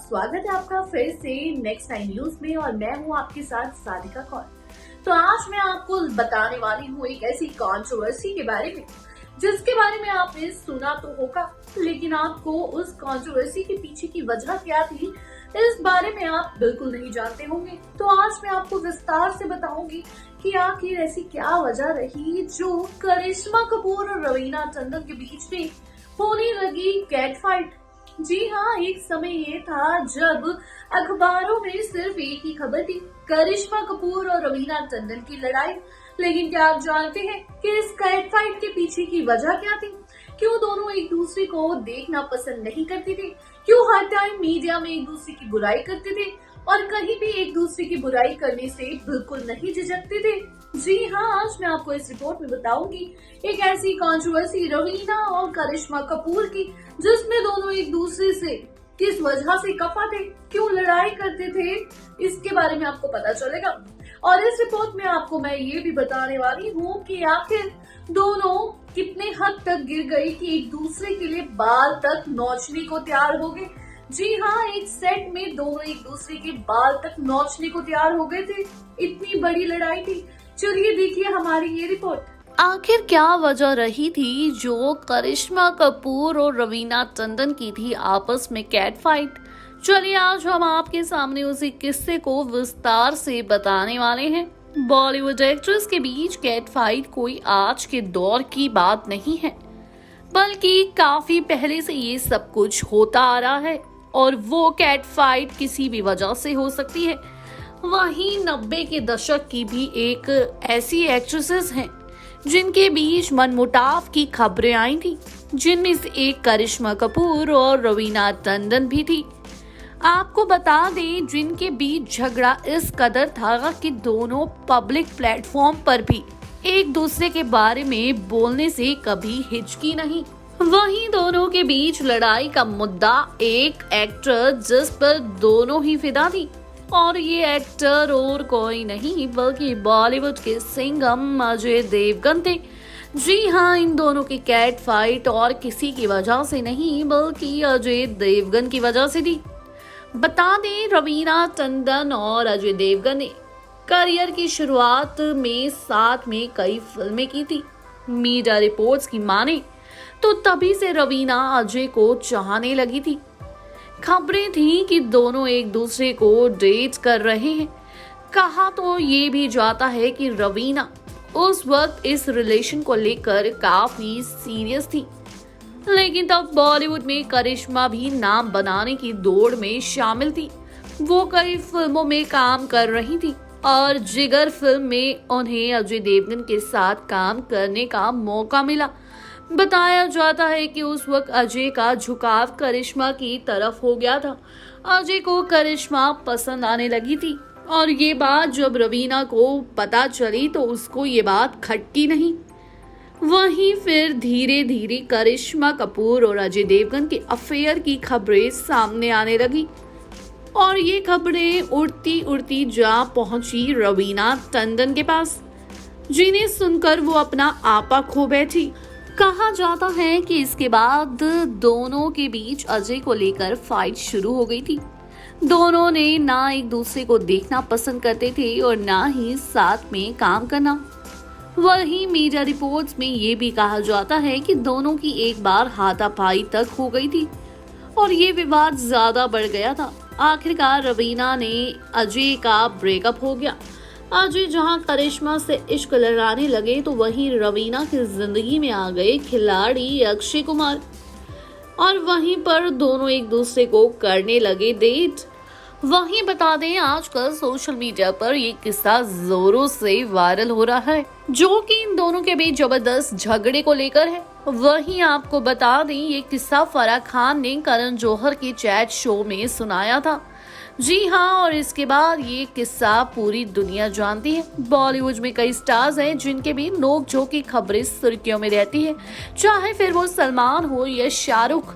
स्वागत है आपका फिर से नेक्स्ट टाइम न्यूज में और मैं हूं आपके साथ सारिका कौर। तो आज मैं आपको बताने वाली हूं एक ऐसी कंट्रोवर्सी के बारे में जिसके बारे में आपने सुना तो होगा, लेकिन आपको उस कंट्रोवर्सी के पीछे की वजह क्या थी इस बारे में आप बिल्कुल नहीं जानते होंगे। तो आज मैं आपको विस्तार से बताऊंगी कि आखिर ऐसी क्या वजह रही जो करिश्मा कपूर और रवीना टंडन के बीच में होने लगी कैट फाइट। जी हाँ, एक समय ये था जब अखबारों में सिर्फ एक ही खबर थी, करिश्मा कपूर और रवीना टंडन की लड़ाई। लेकिन क्या आप जानते हैं कि इस कैट फाइट के पीछे की वजह क्या थी? क्यों दोनों एक दूसरे को देखना पसंद नहीं करते थे? क्यों हर टाइम मीडिया में एक दूसरे की बुराई करते थे और कहीं भी एक दूसरे की बुराई करने से बिल्कुल नहीं झिझकते थे? जी हाँ, आज मैं आपको इस रिपोर्ट में बताऊंगी एक ऐसी कंट्रोवर्सी रवीना और करिश्मा कपूर की जिसमें दोनों एक दूसरे से किस वजह से कफा थे, क्यों लड़ाई करते थे, इसके बारे में आपको पता चलेगा। और इस रिपोर्ट में आपको मैं ये भी बताने वाली हूँ कि आखिर दोनों कितने हद तक गिर गए कि एक दूसरे के लिए बाल तक नोचने को तैयार हो गए। जी हाँ, एक सेट में दोनों एक दूसरे के बाल तक नोचने को तैयार हो गए थे। इतनी बड़ी लड़ाई थी। चलिए देखिए हमारी ये रिपोर्ट। आखिर क्या वजह रही थी जो करिश्मा कपूर और रवीना टंडन की थी आपस में कैट फाइट? चलिए आज हम आपके सामने उसी किस्से को विस्तार से बताने वाले हैं। बॉलीवुड एक्ट्रेस के बीच कैट फाइट कोई आज के दौर की बात नहीं है, बल्कि काफी पहले से ये सब कुछ होता आ रहा है और वो कैट फाइट किसी भी वजह से हो सकती है। वहीं 90 के दशक की भी एक ऐसी एक्ट्रेसेस हैं जिनके बीच मनमुटाव की खबरें आई थी, जिनमें से एक करिश्मा कपूर और रवीना टंडन भी थी। आपको बता दें, जिनके बीच झगड़ा इस कदर था कि दोनों पब्लिक प्लेटफॉर्म पर भी एक दूसरे के बारे में बोलने से कभी हिचकी नहीं। वहीं दोनों के बीच लड़ाई का मुद्दा एक एक्टर जिस पर दोनों ही फिदा थी, और ये एक्टर और कोई नहीं बल्कि बॉलीवुड के सिंघम अजय देवगन थे। जी हाँ, इन दोनों की कैट फाइट और किसी की वजह से नहीं बल्कि अजय देवगन की वजह से थी। बता दें, रवीना टंडन और अजय देवगन ने करियर की शुरुआत में साथ में कई फिल्में की थी। मीडिया रिपोर्ट्स की माने तो तभी से रवीना अजय को चाहने लगी थी। खबरें थी कि दोनों एक दूसरे को डेट कर रहे हैं। कहा तो ये भी जाता है कि रवीना उस वक्त इस रिलेशन को लेकर काफी सीरियस थी, लेकिन तब बॉलीवुड में करिश्मा भी नाम बनाने की दौड़ में शामिल थी। वो कई फिल्मों में काम कर रही थी और जिगर फिल्म में उन्हें अजय देवगन के साथ काम करने का मौका मिला। बताया जाता है कि उस वक्त अजय का झुकाव करिश्मा की तरफ हो गया था। अजय को करिश्मा पसंद आने लगी थी और ये बात जब रवीना को पता चली तो उसको ये बात खटकी नहीं। वहीं फिर धीरे धीरे करिश्मा कपूर और अजय देवगन के अफेयर की खबरें सामने आने लगी और ये खबरें उड़ती उड़ती जा पहुंची रवीना टंडन के पास, जिन्हें सुनकर वो अपना आपा खो बैठी। कहा जाता है कि इसके बाद दोनों के बीच अजय को लेकर फाइट शुरू हो गई थी। दोनों ने ना एक दूसरे को देखना पसंद करते थे और ना ही साथ में काम करना। वहीं मीडिया रिपोर्ट्स में ये भी कहा जाता है कि दोनों की एक बार हाथापाई तक हो गई थी और ये विवाद ज्यादा बढ़ गया था। आखिरकार रवीना ने अजय का ब्रेकअप हो गया। अजय जहां करिश्मा से इश्क लड़ाने लगे तो वहीं रवीना की जिंदगी में आ गए खिलाड़ी अक्षय कुमार और वहीं पर दोनों एक दूसरे को करने लगे डेट। वहीं बता दें, आजकल सोशल मीडिया पर ये किस्सा जोरों से वायरल हो रहा है, जो कि इन दोनों के बीच जबरदस्त झगड़े को लेकर है। वहीं आपको बता दें, ये किस्सा फराह खान ने करण जौहर के चैट शो में सुनाया था। जी हाँ, और इसके बाद ये किस्सा पूरी दुनिया जानती है। बॉलीवुड में कई स्टार्स हैं जिनके भी नोक-झोंक की खबरें सुर्खियों में रहती है, चाहे फिर वो सलमान हो या शाहरुख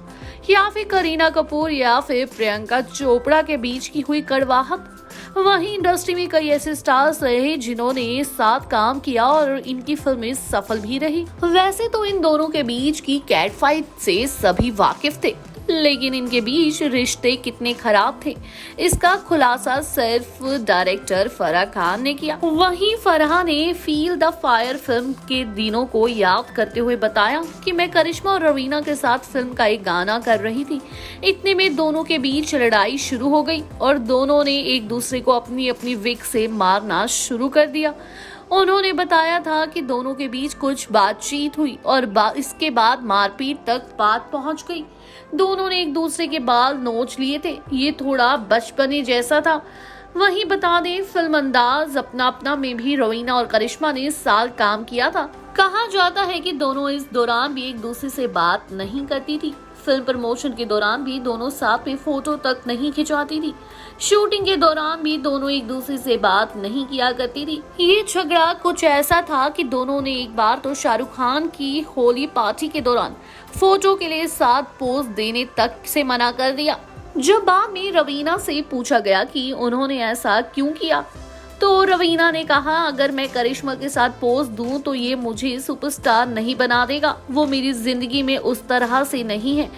या फिर करीना कपूर या फिर प्रियंका चोपड़ा के बीच की हुई कड़वाहट। वहीं इंडस्ट्री में कई ऐसे स्टार्स रहे जिन्होंने साथ काम किया और इनकी फिल्में सफल भी रही। वैसे तो इन दोनों के बीच की कैट फाइट से सभी वाकिफ थे, लेकिन इनके बीच रिश्ते कितने खराब थे, इसका खुलासा सिर्फ डायरेक्टर फराह खान ने किया। वहीं फराह ने फील द फायर फिल्म के दिनों को याद करते हुए बताया कि मैं करिश्मा और रवीना के साथ फिल्म का एक गाना कर रही थी। इतने में दोनों के बीच लड़ाई शुरू हो गई और दोनों ने एक दूसरे को अपनी अपनी विग से मारना शुरू कर दिया। उन्होंने बताया था कि दोनों के बीच कुछ बातचीत हुई और इसके बाद मारपीट तक बात पहुंच गई। दोनों ने एक दूसरे के बाल नोच लिए थे। ये थोड़ा बचपने जैसा था। वहीं बता दें, फिल्म अंदाज अपना अपना में भी रवीना और करिश्मा ने साल काम किया था। कहा जाता है कि दोनों इस दौरान भी एक दूसरे से बात नहीं करती थी। फिल्म प्रमोशन के दौरान भी दोनों साथ में फोटो तक नहीं खिंचवाती थी। शूटिंग के दौरान भी दोनों एक दूसरे से बात नहीं किया करती थी। ये झगड़ा कुछ ऐसा था कि दोनों ने एक बार तो शाहरुख खान की होली पार्टी के दौरान फोटो के लिए साथ पोज देने तक से मना कर दिया। जब बाद में रवीना से पूछा गया कि उन्होंने ऐसा क्यों किया, तो रवीना ने कहा, अगर मैं करिश्मा के साथ पोज दूं तो ये मुझे सुपरस्टार नहीं बना देगा। वो मेरी जिंदगी में उस तरह से नहीं है।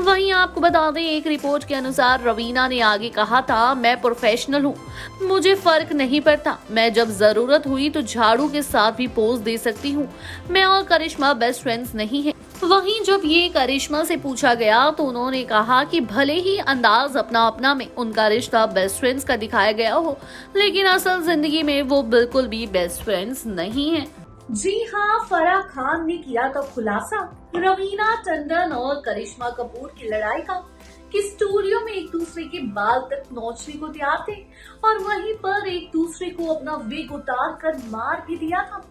वहीं आपको बता दें, एक रिपोर्ट के अनुसार रवीना ने आगे कहा था, मैं प्रोफेशनल हूँ, मुझे फर्क नहीं पड़ता। मैं जब जरूरत हुई तो झाड़ू के साथ भी पोज दे सकती हूँ। मैं और करिश्मा बेस्ट फ्रेंड्स नहीं है। वहीं जब ये करिश्मा से पूछा गया तो उन्होंने कहा कि भले ही अंदाज अपना अपना में उनका रिश्ता बेस्ट फ्रेंड्स का दिखाया गया हो, लेकिन असल जिंदगी में वो बिल्कुल भी बेस्ट फ्रेंड्स नहीं है। जी हाँ, फराह खान ने किया था खुलासा रवीना टंडन और करिश्मा कपूर की लड़ाई का, कि स्टूडियो में एक दूसरे के बाल तक नोचने को तैयार थे और वहीं पर एक दूसरे को अपना विग उतार कर मार भी दिया था।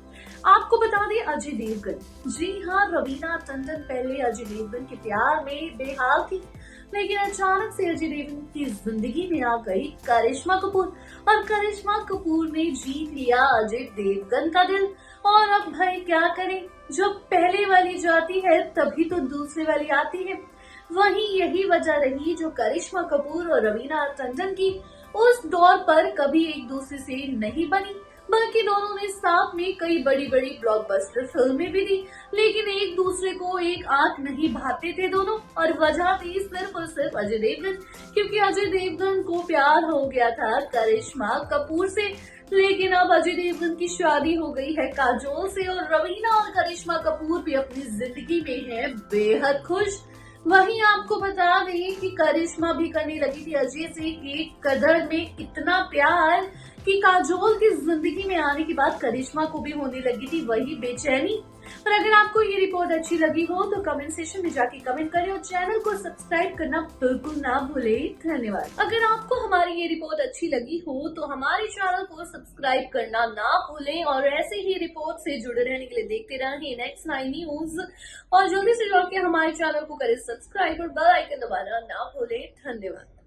आपको बता दें, अजय देवगन, जी हाँ, रवीना टंडन पहले अजय देवगन के प्यार में बेहाल थी, लेकिन अचानक से अजय देवगन की जिंदगी में आ गई करिश्मा कपूर और करिश्मा कपूर ने जीत लिया अजय देवगन का दिल। और अब भाई क्या करें, जब पहले वाली जाती है तभी तो दूसरी वाली आती है। वहीं यही वजह रही जो करिश्मा कपूर और रवीना टंडन की उस दौर पर कभी एक दूसरे से नहीं बनी, बल्कि दोनों ने साथ में कई बड़ी बड़ी ब्लॉकबस्टर फिल्में भी दी, लेकिन एक दूसरे को एक आंख नहीं भाते थे दोनों। और वजह थी सिर्फ और सिर्फ अजय देवगन, क्योंकि अजय देवगन को प्यार हो गया था करिश्मा कपूर से। लेकिन अब अजय देवगन की शादी हो गई है काजोल से और रवीना और करिश्मा कपूर भी अपनी जिंदगी में है बेहद खुश। वहीं आपको बता दें कि करिश्मा भी करने लगी थी अजय से एक कदर में इतना प्यार कि काजोल की जिंदगी में आने के बाद करिश्मा को भी होने लगी थी वही बेचैनी। और अगर आपको ये रिपोर्ट अच्छी लगी हो तो कमेंट सेक्शन में जाके कमेंट करें और चैनल को सब्सक्राइब करना बिल्कुल ना भूले। धन्यवाद। अगर आपको हमारी ये रिपोर्ट अच्छी लगी हो तो हमारे चैनल को सब्सक्राइब करना ना भूलें और ऐसे ही रिपोर्ट से जुड़े रहने के लिए देखते रहें नेक्स्ट 9 न्यूज और जल्दी से जुड़ के हमारे चैनल को करें सब्सक्राइब और बेल आइकन दबाना ना भूलें। धन्यवाद।